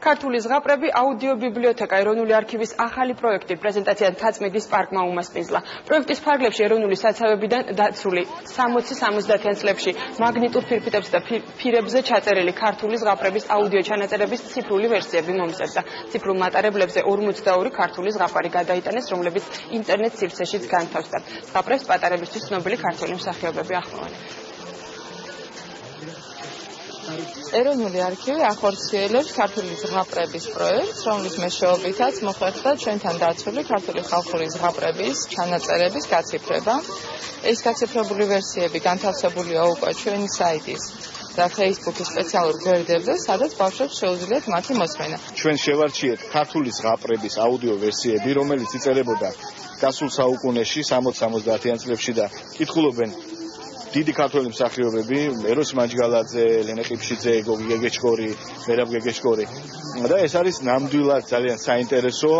ქართული ზღაპრები აუდიო ბიბლიოთეკა ეროვნული არქივის ახალი პროექტი პრეზენტაცია თაწმიდის პარკმა უმასპინძლა. პროექტის ფარგლებში ეროვნული საცავებიდან დაცული 60-70-იან წლებში მაგნიტურ ფირფიტებზე და ფირებზე ჩაწერილი ქართული ზღაპრების აუდიო ჩანაწერების ციფრული ვერსიები მომზადდა. ციფრულ მატარებლებზე 42 ქართული ზღაპარი გადაიტანეს, რომლებიც ინტერნეტ სივრცეშიც განთავსდა. ზღაპრებს პატარებისთვის ცნობილი ქართველი მსახიობები ახმოვანებენ. ეროვნული არქივი ახორციელებს ქართული ზღაპრების პროექტს, რომლის მეშვეობითაც მოხერხდა ჩვენთან დაცული ქართული ხალხური ზღაპრების ჩანაწერების გაციფრება. ეს გაციფრებული ვერსიები განთავსებულია უკვე ჩვენი საიტის და Facebook-ის სპეციალურ გვერდებზე, სადაც ბავშვებს შეუძლიათ მათი მოსმენა. ჩვენ შევარჩიეთ ქართული ზღაპრების აუდიო ვერსიები, რომელიც იწერებოდა გასულ საუკუნეში 60-70-იან წლებში და კითხულობენ დიდი ქართველი მსახიობები, ეროს მაჯგალაძე, ლენე ყიფშიძე, გოგი გეგეჭკორი, მერაბ გეგეჭკორი. და ეს არის ნამდვილად ძალიან საინტერესო